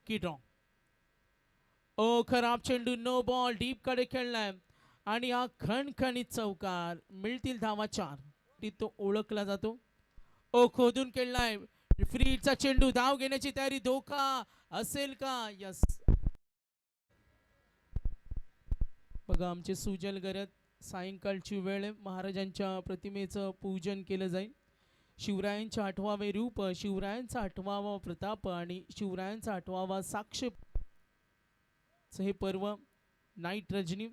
किटॉ ओ खराब चेंडू no ball deep कडे खेळलाय आणि हा खणखणीत चौकार मिळतील धावा 4 तो ओळखला जातो ओ खोदून खेळलाय फ्रीचा चेंडू धाव घेण्याची तयारी धोका असेल का यस बघा आमचे सुजल गरज सायंकाळची वेळ महाराजांच्या प्रतिमेचं पूजन केलं जाईल शिवरायांच्या 8वावे रूप शिवरायांचा 8वावा प्रताप आणि शिवरायांचा 8वावा साक्ष हे पर्व नाईट रजनी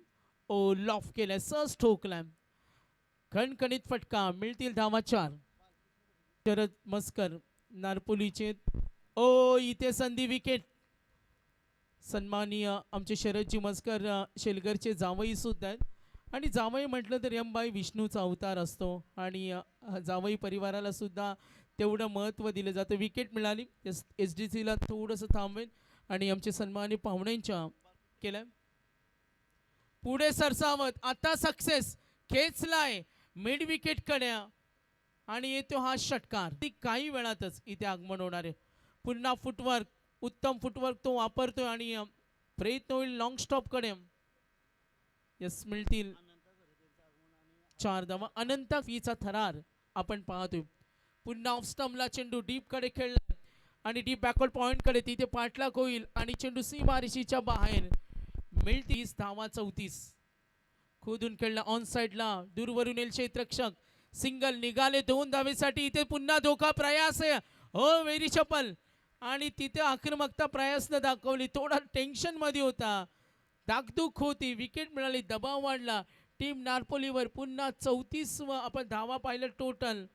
ओ लॉफ केलाय सहज ठोकलाय खणखणीत फटका मिळतील धावा 4 शरद मस्कर नारपोलीचे ओ इथे संधी विकेट सन्माननीय आमचे शरदजी मस्कर शेलगरचे जावई सुद्धा आहेत आणि जावई म्हटलं तर यमबाई विष्णूचा अवतार असतो आणि जावई परिवाराला सुद्धा तेवढं महत्त्व दिलं जातं विकेट मिळाली एस डी सीला थोडंसं थांबवेल आणि आमचे सन्माननीय पाहुण्यांच्या केलं पुढे सरसावत आता सक्सेस खेचलाय मिड विकेट कडे आणि येतो हा षटकार ती काही वेळातच इथे आगमन होणार आहे पुन्हा फुटवर्क उत्तम फुटवर्क तो वापरतोय आणि प्रयत्न होईल लॉंग स्टॉप कडे यस मिळतील 4 धावा अनंत फीचा थरार आपण पाहतोय पुन्हा ऑफ स्टंपला चेंडू डीप कडे खेळला आणि डीप बॅकवर्ड पॉइंट कडे तिथे पाठलाग होईल आणि चेंडू सीमारेषेच्या बाहेर मिळतील धावा 34 खोदून खेळला ऑन साइडला दूरवरून येईल क्षेत्ररक्षक सिंगल निघाले 2 धावेसाठी इथे पुन्हा धोका प्रयास आहे हो वेरी चपल आणि तिथे आक्रमकता प्रयासनं दाखवली थोडा टेन्शन मध्ये होता दागदुख होती विकेट मिळाली दबाव वाढला टीम नारपोलीवर पुन्हा 34 आपण धावा पाहिलं total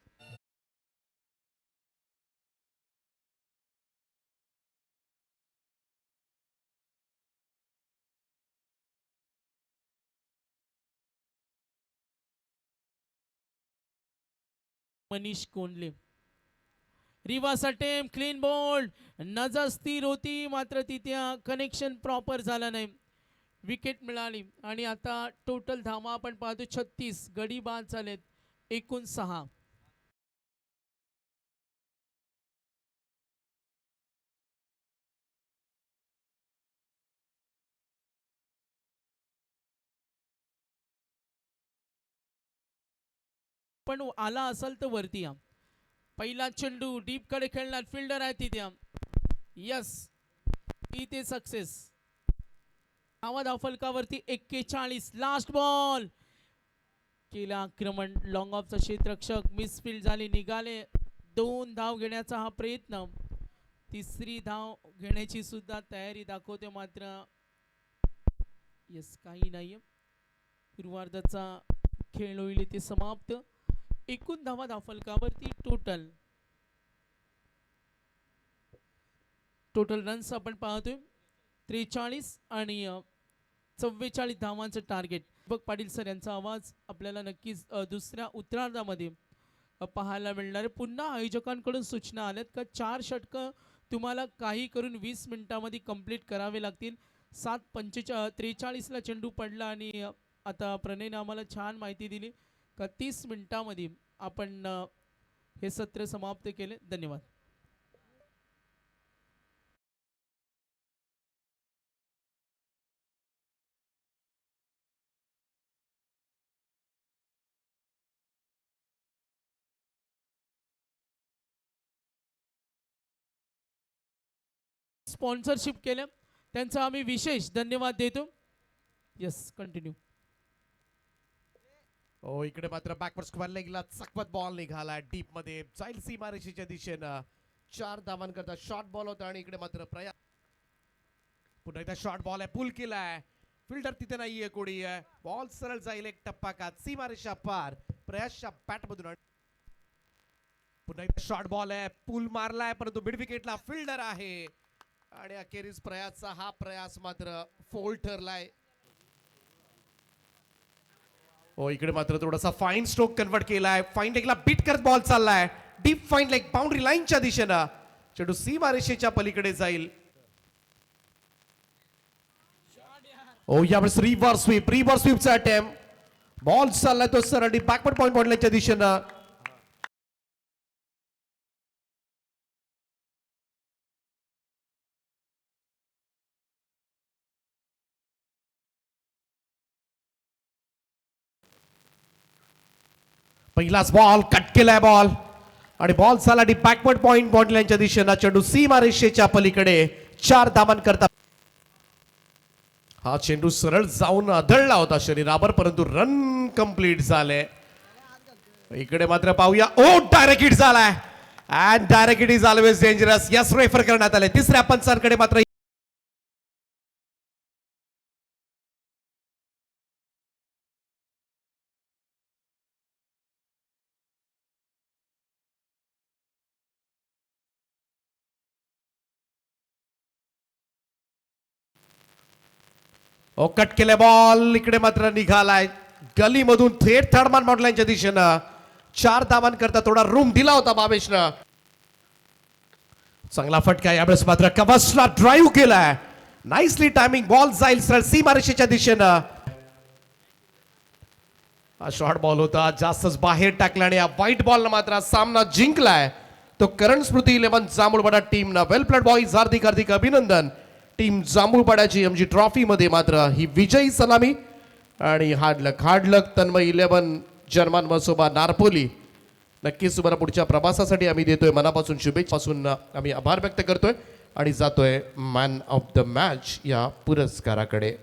Manish Kondle reverse attempt clean bold नजर स्थिर होती मात्र तिथे कनेक्शन प्रॉपर झालं नाही विकेट मिळाली आणि आता टोटल धावा आपण पाहतो 36 गडी बाद झालेत एकूण 6 पण आला असेल तर वरती या पहिला चेंडू डीप कडे खेळणार फिल्डर आहे तिथे यस इथे सक्सेस धावा धावफलकावरती 41 लास्ट बॉल केला आक्रमण लॉंग ऑफचा क्षेत्ररक्षक मिसफील्ड झाली निघाले 2 धाव घेण्याचा हा प्रयत्न तिसरी धाव घेण्याची सुद्धा तयारी दाखवते मात्र यस काही नाहीये पूर्वार्धाचा खेळ होईल ते समाप्त एकूण धावा धावफलकावरती टोटल रन्स आपण पाहतोय 43 आणि 44 धावांचं टार्गेट बघ पाटील सर यांचा आवाज आपल्याला नक्कीच दुसऱ्या उत्तरार्धामध्ये पाहायला मिळणार आहे पुन्हा आयोजकांकडून सूचना आल्यात का 4 षटकं तुम्हाला काही करून 20 मिनिटांमध्ये कंप्लीट करावे लागतील 7:43 ला चेंडू पडला आणि आता प्रणयने आम्हाला छान माहिती दिली का 30 मिनिटांमध्ये आपण हे सत्र समाप्त केले धन्यवाद स्पॉन्सरशिप केलं त्यांचा आम्ही विशेष धन्यवाद देतो यस कंटिन्यू ओ इकडे मात्र बॅकवर्ड स्क्वेअर लेगला चकवत बॉल निघाला डीप मध्ये जाईल सीमारेषेच्या दिशेनं 4 धावांकरता शॉर्ट बॉल होता आणि इकडे मात्र प्रयास पुन्हा एकदा शॉर्ट बॉल आहे पुल केलाय फिल्डर तिथे नाहीये कोणी बॉल सरळ जाईल एक टप्पा का सीमारेषा पार प्रयासच्या बॅट मधून पुन्हा एकदा शॉर्ट बॉल आहे पुल मारलाय परंतु मिड विकेटला फिल्डर आहे आणि अखेरीस प्रयासचा हा प्रयास मात्र फोल ठरलाय ओ इकडे मात्र थोडासा फाईन स्ट्रोक कन्वर्ट केलाय फाईन लेगला बीट करत बॉल चाललाय डीप फाईन लेग बाउंड्री लाईनच्या दिशेनं चेंडू सीमारेषेच्या पलीकडे जाईल ओ यावेळेस रिव्हर्स स्वीपचा अटेम्प्ट बॉल चाललाय तो सरळ बॅकवर्ड पॉइंट बॉलच्या दिशेनं पहिलाच बॉल कट केलाय बॉल आणि बॉल झाला बॅकवर्ड पॉइंट बॉन्डलाईनच्या दिशेनं चेंडू सीमा रेषेच्या पलीकडे 4 धावांकरता हा चेंडू सरळ जाऊन आदळला होता शरीरावर परंतु रन कंप्लीट झाले. इकडे मात्र पाहूया ओ डायरेक्ट हिट झालाय and direct hit is always dangerous. Yes refer करण्यात आले. तिसऱ्या पंचांकडे मात्र ओ कट केले बॉल इकडे मात्र निघालाय गलीमधून थेट थर्डमॅन मॉडलाईनच्या दिशेनं 4 धावांकरता थोडा रूम दिला होता बाबेशनं. चांगला फटका यावेळेस मात्र कवचला ड्राईव्ह केलाय. नाईसली टायमिंग बॉल जाईल सरळ सीमारेषेच्या दिशेनं. हा शॉर्ट बॉल होता जास्तच बाहेर टाकल्याने या व्हाईट बॉल मात्र सामना जिंकलाय तो करण स्मृती 11 जांभूळपाडा टीमना. वेल प्लेड बॉईज हार्दिक हार्दिक अभिनंदन. टीम जांभूळपाड्याची एमजी ट्रॉफी मध्ये मात्र ही विजयी सलामी आणि हार्डलक तन्मय 11 जर्मन मसोबा नारपोली. नक्कीच तुम्हाला पुढच्या प्रवासासाठी आम्ही देतोय मनापासून शुभेच्छापासून आम्ही आभार व्यक्त करतोय आणि जातोय मॅन ऑफ द मॅच या पुरस्काराकडे.